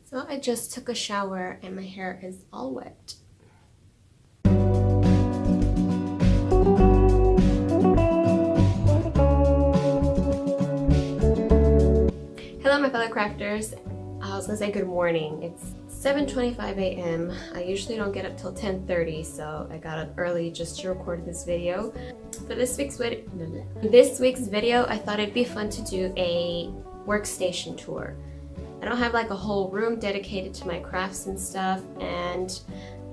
So I just took a shower and my hair is all wet. Hello my fellow crafters. I was gonna say good morning. It's 7:25 a.m. I usually don't get up till 10:30, so I got up early just to record this video. For this week's video, I thought it'd be fun to do a workstation tour. I don't have like a whole room dedicated to my crafts and stuff, and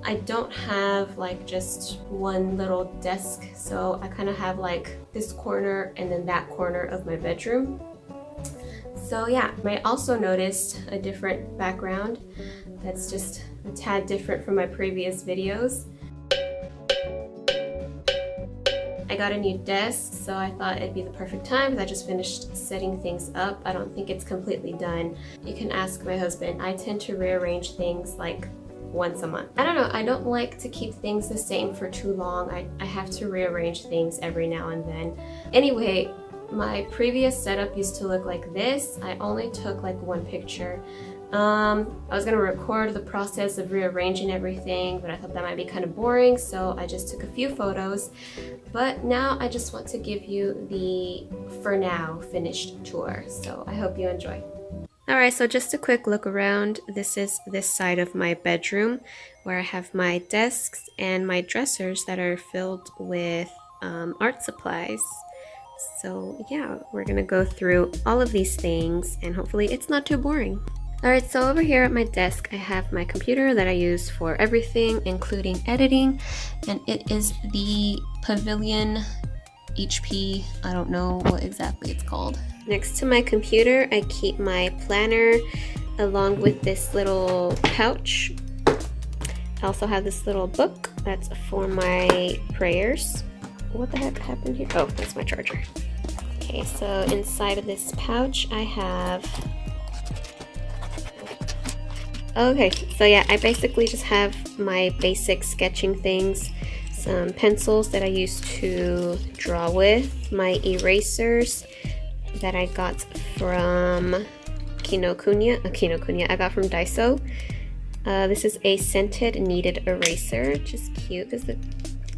I don't have like just one little desk, so I kind of have like this corner and then that corner of my bedroom. So yeah, I also noticed a different background that's just a tad different from my previous videos. I got a new desk, so I thought it'd be the perfect time because I just finished setting things up. I don't think it's completely done. You can ask my husband. I tend to rearrange things like once a month. I don't know, I don't like to keep things the same for too long. I have to rearrange things every now and then. Anyway, my previous setup used to look like this. I only took like one picture. I was gonna record the process of rearranging everything, but I thought that might be kind of boring, so I just took a few photos. But now I just want to give you the, for now, finished tour. So I hope you enjoy. Alright, so just a quick look around. This is this side of my bedroom where I have my desks and my dressers that are filled with art supplies. So yeah, we're gonna go through all of these things and hopefully it's not too boring. Alright, so over here at my desk I have my computer that I use for everything, including editing, and it is the Pavilion HP, I don't know what exactly it's called. Next to my computer I keep my planner along with this little pouch. I also have this little book that's for my prayers. What the heck happened here? Oh, that's my charger. Okay, so inside of this pouch I have... Okay, so yeah, I basically just have my basic sketching things, some pencils that I use to draw with, my erasers that I got from Kinokuniya, I got from Daiso. This is a scented kneaded eraser, which is cute because the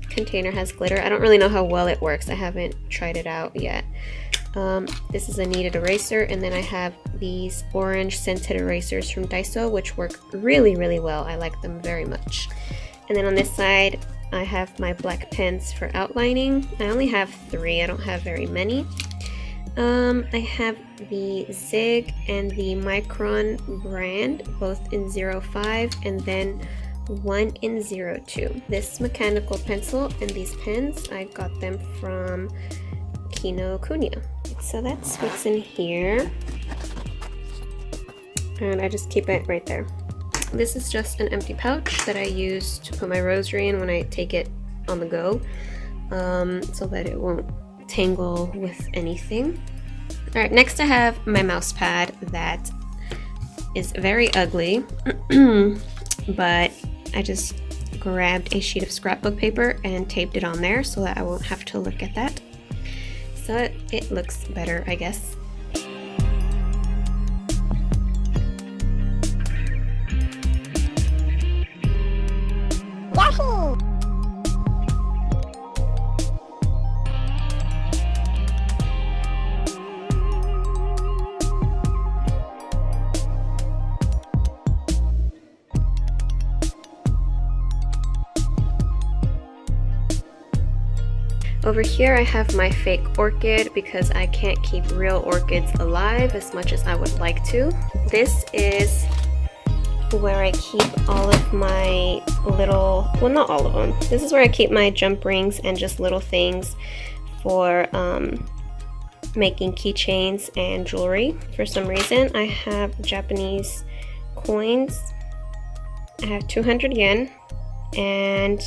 container has glitter. I don't really know how well it works. I haven't tried it out yet. This is a kneaded eraser, and then I have these orange scented erasers from Daiso, which work really well. I like them very much. And then on this side I have my black pens for outlining. I only have 3, I don't have very many. I have the Zig and the Micron brand, both in 05 and then one in 02. This mechanical pencil and these pens, I got them from Kinokuniya. So that's what's in here, and I just keep it right there. This is just an empty pouch that I use to put my rosary in when I take it on the go, so that it won't tangle with anything. Alright, next I have my mouse pad that is very ugly, but I just grabbed a sheet of scrapbook paper and taped it on there so that I won't have to look at that. So it looks better, I guess. Yahoo! Over here I have my fake orchid because I can't keep real orchids alive as much as I would like to. This is where I keep all of my little, well, not all of them. This is where I keep my jump rings and just little things for making keychains and jewelry. For some reason I have Japanese coins. I have 200 yen and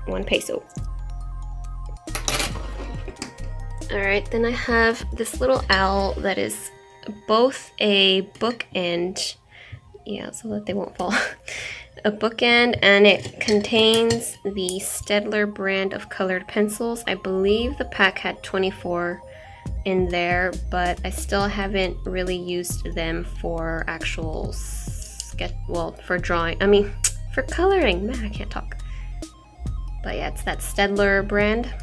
1 peso. Alright, then I have this little owl that is both a bookend, yeah, so that they won't fall, a bookend, and it contains the Staedtler brand of colored pencils. I believe the pack had 24 in there, but I still haven't really used them for actual for drawing. I mean, for coloring. Man, I can't talk. But yeah, it's that Staedtler brand.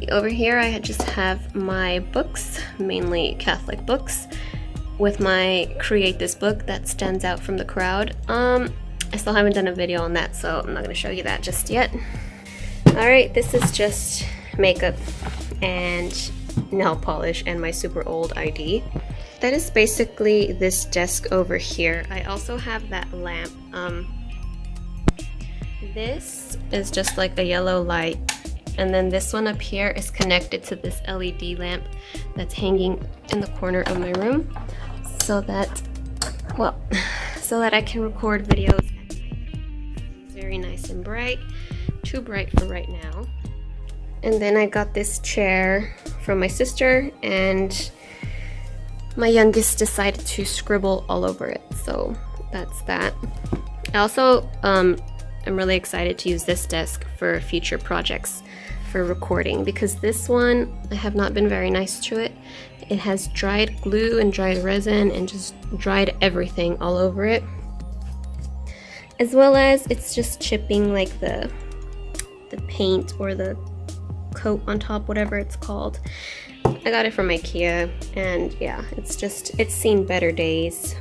Over here, I just have my books, mainly Catholic books, with my Create This book that stands out from the crowd. I still haven't done a video on that, so I'm not going to show you that just yet. Alright, this is just makeup and nail polish and my super old ID. That is basically this desk over here. I also have that lamp. This is just like a yellow light, and then this one up here is connected to this LED lamp that's hanging in the corner of my room, so that I can record videos. It's very nice and bright, too bright for right now. And then I got this chair from my sister, and my youngest decided to scribble all over it, so that's that. I also I'm really excited to use this desk for future projects for recording, because this one, I have not been very nice to it. It has dried glue and dried resin and just dried everything all over it, as well as it's just chipping like the paint or the coat on top, whatever it's called. I got it from IKEA, and yeah, it's seen better days.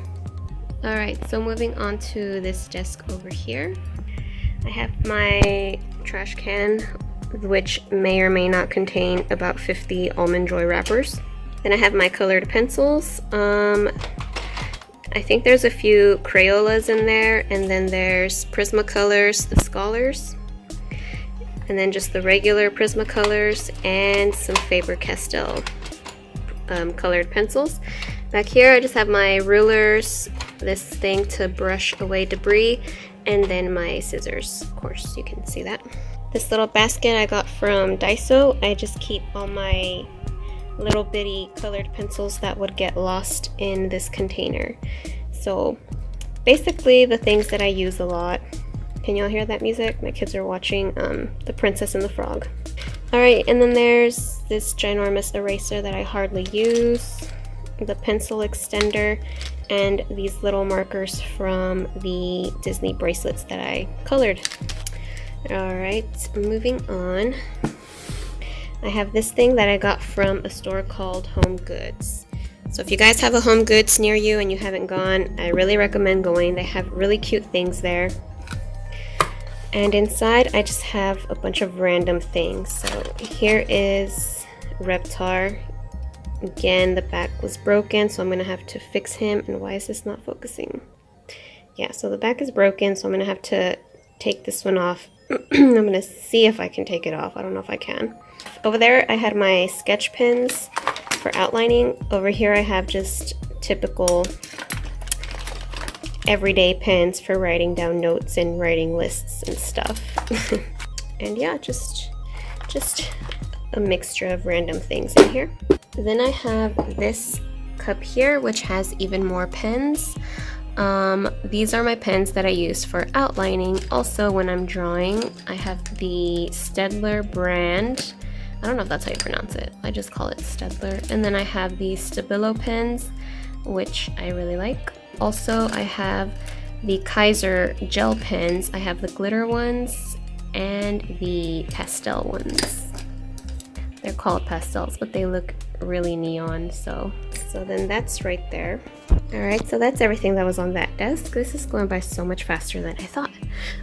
Alright, so moving on to this desk over here. I have my trash can, which may or may not contain about 50 Almond Joy wrappers. Then I have my colored pencils. I think there's a few Crayolas in there, and then there's Prismacolors, the Scholars, and then just the regular Prismacolors, and some Faber-Castell colored pencils. Back here I just have my rulers, this thing to brush away debris, and then my scissors. Of course, you can see that. This little basket I got from Daiso. I just keep all my little bitty colored pencils that would get lost in this container. So basically the things that I use a lot. Can y'all hear that music? My kids are watching The Princess and the Frog. Alright, and then there's this ginormous eraser that I hardly use, the pencil extender, and these little markers from the Disney bracelets that I colored. Alright, moving on. I have this thing that I got from a store called Home Goods. So if you guys have a Home Goods near you and you haven't gone, I really recommend going. They have really cute things there. And inside I just have a bunch of random things. So here is Reptar. Again, the back was broken, so I'm gonna have to fix him. And why is this not focusing? Yeah, so the back is broken, so I'm gonna have to take this one off. I'm gonna see if I can take it off. I don't know if I can. Over there I had my sketch pens for outlining. Over here I have just typical everyday pens for writing down notes and writing lists and stuff. And yeah, just a mixture of random things in here. Then I have this cup here, which has even more pens. These are my pens that I use for outlining. Also, when I'm drawing, I have the Staedtler brand. I don't know if that's how you pronounce it. I just call it Staedtler. And then I have the Stabilo pens, which I really like. Also, I have the Kaiser gel pens. I have the glitter ones and the pastel ones. They're called pastels, but they look really neon, so then that's right there. Alright, so that's everything that was on that desk. This is going by so much faster than I thought.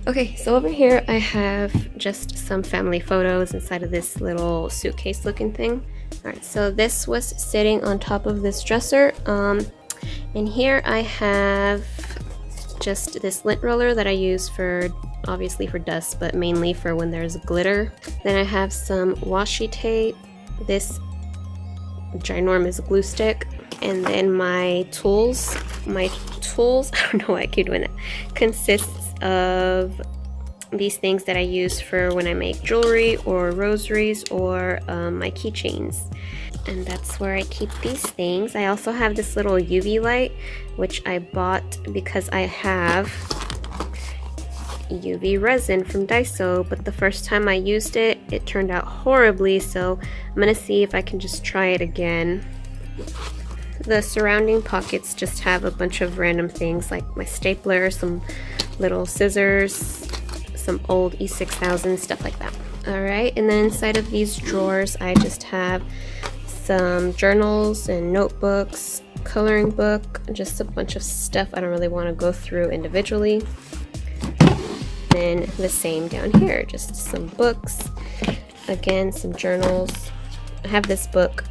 Okay, so over here I have just some family photos inside of this little suitcase looking thing. Alright, so this was sitting on top of this dresser. And here I have just this lint roller that I use for, obviously for dust, but mainly for when there's glitter. Then I have some washi tape, this ginormous glue stick, and then my tools, I don't know why I keep doing it, consists of these things that I use for when I make jewelry or rosaries or my keychains. And that's where I keep these things. I also have this little UV light, which I bought because I have UV resin from Daiso, but the first time I used it, it turned out horribly, so I'm gonna see if I can just try it again. The surrounding pockets just have a bunch of random things like my stapler, some little scissors, some old E6000, stuff like that. Alright, and then inside of these drawers I just have some journals and notebooks, coloring book, just a bunch of stuff I don't really want to go through individually. Then the same down here, just some books, again some journals. I have this book.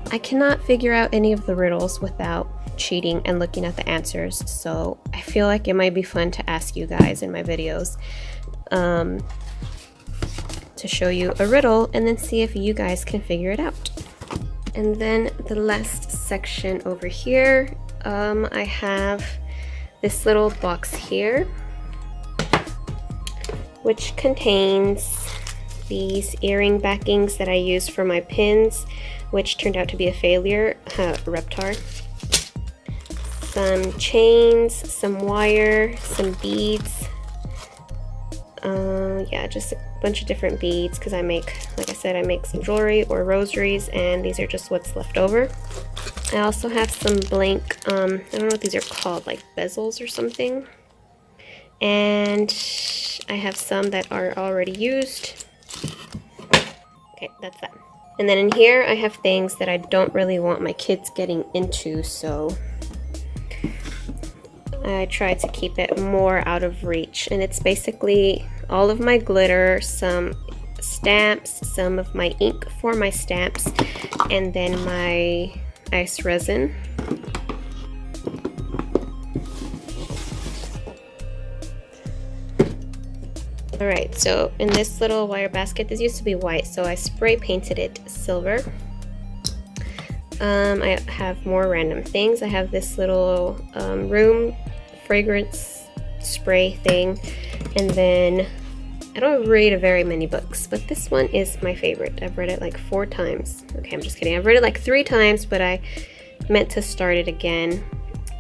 I cannot figure out any of the riddles without cheating and looking at the answers, so I feel like it might be fun to ask you guys in my videos to show you a riddle and then see if you guys can figure it out. And then the last section over here, I have this little box here which contains these earring backings that I used for my pins, which turned out to be a failure, Reptar. Some chains, some wire, some beads. Yeah, just a bunch of different beads because I make, like I said, I make some jewelry or rosaries, and these are just what's left over. I also have some blank, I don't know what these are called, like bezels or something. And I have some that are already used. Okay, that's that. And then in here I have things that I don't really want my kids getting into, so I try to keep it more out of reach. And it's basically all of my glitter, some stamps, some of my ink for my stamps, and then my ice resin. Alright, so in this little wire basket, this used to be white, so I spray painted it silver. I have more random things. I have this little room fragrance spray thing, and then I don't read very many books, but this one is my favorite. I've read it like 4 times. Okay, I'm just kidding. I've read it like 3 times, but I meant to start it again.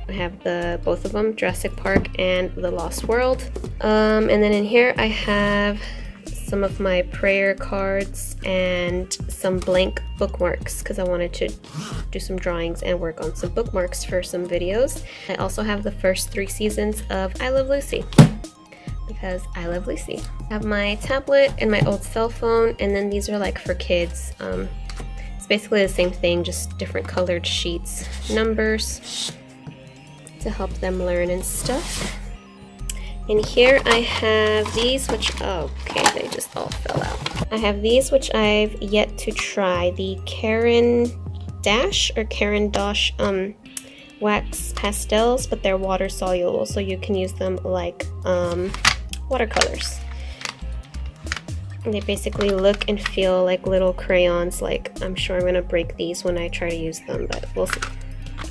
I have both of them, Jurassic Park and The Lost World. And then in here I have some of my prayer cards and some blank bookmarks because I wanted to do some drawings and work on some bookmarks for some videos. I also have the first 3 seasons of I Love Lucy because I love Lucy. I have my tablet and my old cell phone, and then these are like for kids. It's basically the same thing, just different colored sheets, numbers, to help them learn and stuff. And here I have these, which, oh, okay, they just all fell out. I have these, which I've yet to try, the Caran d'Ache or Caran d'Ache wax pastels, but they're water soluble, so you can use them like watercolors. And they basically look and feel like little crayons. Like, I'm sure I'm gonna break these when I try to use them, but we'll see.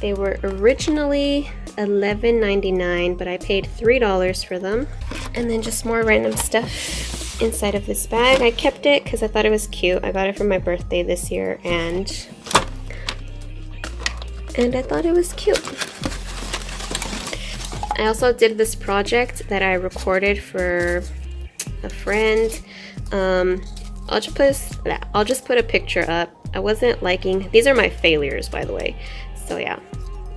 They were originally $11.99, but I paid $3 for them. And then just more random stuff inside of this bag. I kept it because I thought it was cute. I got it for my birthday this year, and I thought it was cute. I also did this project that I recorded for a friend. I'll just put a picture up. I wasn't liking, these are my failures, by the way. So yeah,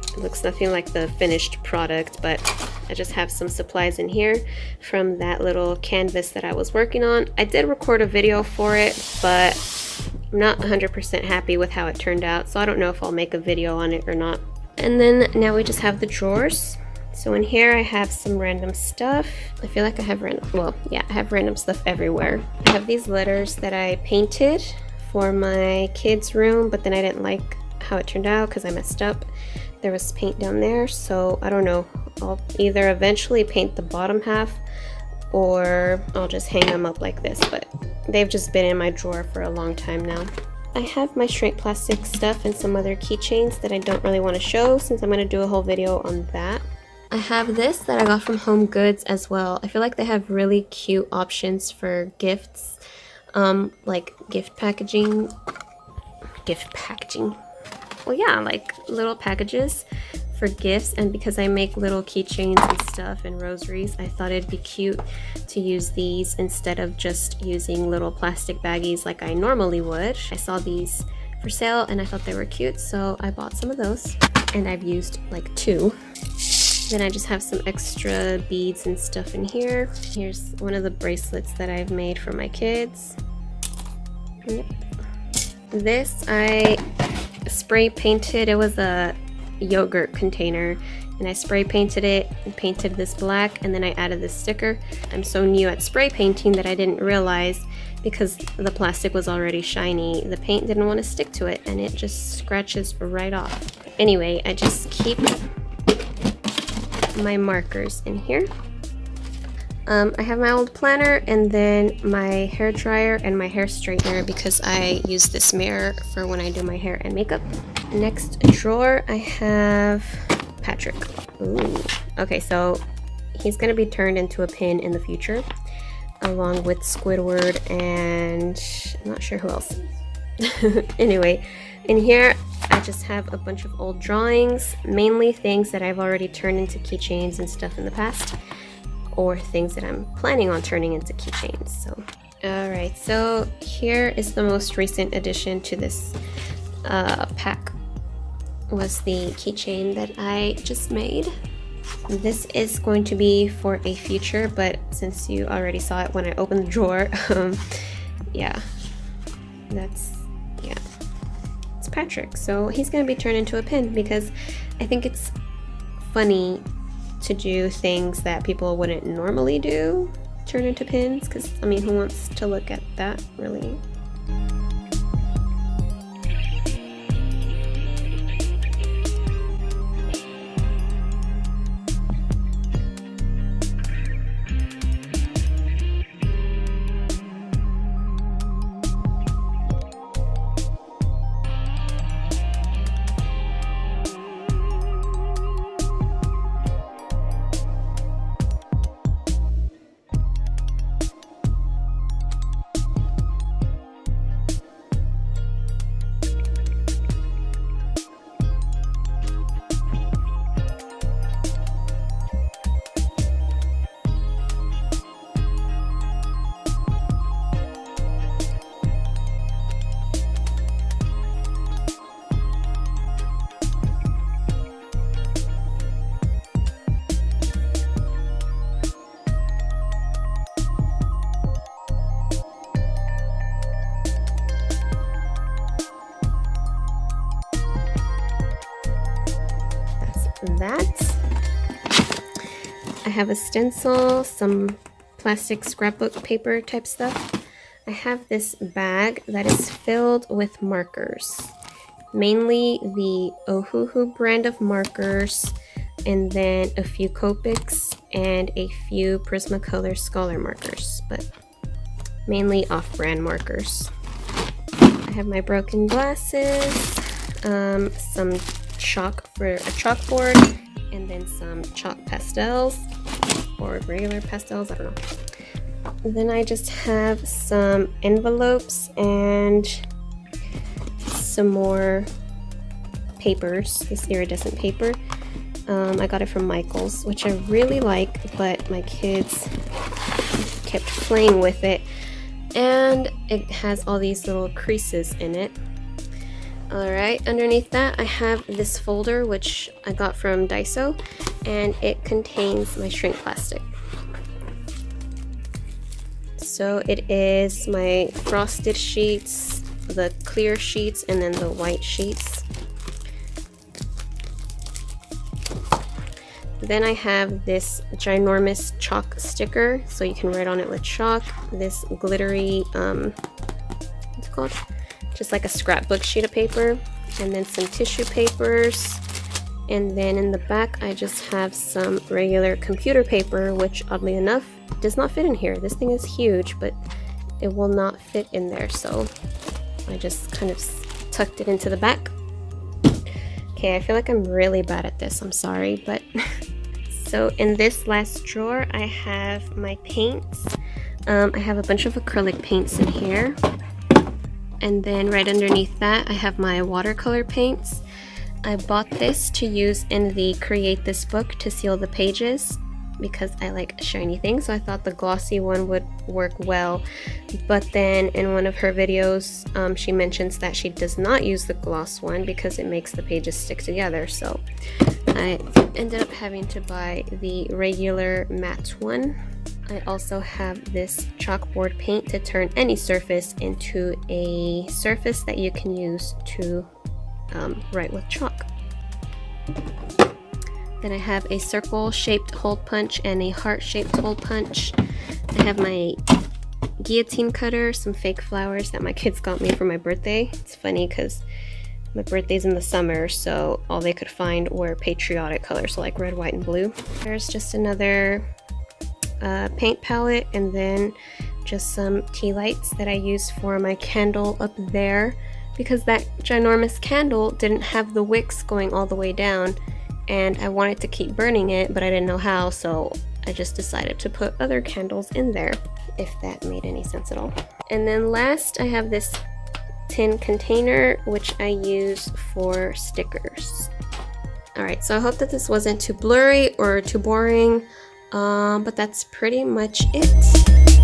it looks nothing like the finished product, but I just have some supplies in here from that little canvas that I was working on. I did record a video for it, but I'm not 100% happy with how it turned out, so I don't know if I'll make a video on it or not. And then now we just have the drawers. So in here I have some random stuff. I feel like I have I have random stuff everywhere. I have these letters that I painted for my kids' room, but then I didn't like how it turned out because I messed up. There was paint down there, so I don't know. I'll either eventually paint the bottom half or I'll just hang them up like this, but they've just been in my drawer for a long time now. I have my shrink plastic stuff and some other keychains that I don't really want to show since I'm going to do a whole video on that. I have this that I got from Home Goods as well. I feel like they have really cute options for gifts, like gift packaging. Well, yeah, like little packages for gifts, and because I make little keychains and stuff and rosaries, I thought it'd be cute to use these instead of just using little plastic baggies like I normally would. I saw these for sale and I thought they were cute, so I bought some of those, and I've used like 2. Then I just have some extra beads and stuff in here. Here's one of the bracelets that I've made for my kids. Yep. This I spray painted. It was a yogurt container, and I spray painted it and painted this black, and then I added this sticker. I'm so new at spray painting that I didn't realize, because the plastic was already shiny, the paint didn't want to stick to it and it just scratches right off. Anyway, I just keep my markers in here. I have my old planner and then my hair dryer and my hair straightener, because I use this mirror for when I do my hair and makeup. Next drawer, I have Patrick. Ooh. Okay, so he's gonna be turned into a pin in the future, along with Squidward and I'm not sure who else. Anyway, in here I just have a bunch of old drawings, mainly things that I've already turned into keychains and stuff in the past, or things that I'm planning on turning into keychains. So, alright, so here is the most recent addition to this pack, was the keychain that I just made. This is going to be for a future, but since you already saw it when I opened the drawer, yeah, it's Patrick. So he's gonna be turned into a pin, because I think it's funny to do things that people wouldn't normally do, turn into pins, because I mean, who wants to look at that, really? That. I have a stencil, some plastic scrapbook paper type stuff. I have this bag that is filled with markers, mainly the Ohuhu brand of markers, and then a few Copics and a few Prismacolor Scholar markers, but mainly off-brand markers. I have my broken glasses, some chalk for a chalkboard, and then some chalk pastels, or regular pastels, I don't know. Then I just have some envelopes and some more papers, this iridescent paper. I got it from Michaels, which I really like, but my kids kept playing with it, and it has all these little creases in it. Alright, underneath that I have this folder, which I got from Daiso, and it contains my shrink plastic. So it is my frosted sheets, the clear sheets, and then the white sheets. Then I have this ginormous chalk sticker, so you can write on it with chalk. This glittery, what's it called? Just like a scrapbook sheet of paper, and then some tissue papers, and then in the back I just have some regular computer paper, which oddly enough does not fit in here. This thing is huge, but it will not fit in there, so I just kind of tucked it into the back. Okay, I feel like I'm really bad at this, I'm sorry, but so in this last drawer I have my paints. I have a bunch of acrylic paints in here. And then right underneath that, I have my watercolor paints. I bought this to use in the Create This book to seal the pages because I like shiny things, so I thought the glossy one would work well. But then in one of her videos, she mentions that she does not use the gloss one because it makes the pages stick together, so I ended up having to buy the regular matte one. I also have this chalkboard paint to turn any surface into a surface that you can use to write with chalk. Then I have a circle shaped hole punch and a heart shaped hole punch. I have my guillotine cutter, some fake flowers that my kids got me for my birthday. It's funny because my birthday's in the summer, so all they could find were patriotic colors, so like red, white, and blue. There's just another paint palette, and then just some tea lights that I use for my candle up there because that ginormous candle didn't have the wicks going all the way down, and I wanted to keep burning it, but I didn't know how, so I just decided to put other candles in there, if that made any sense at all. And then last, I have this tin container, which I use for stickers. Alright, so I hope that this wasn't too blurry or too boring, but that's pretty much it.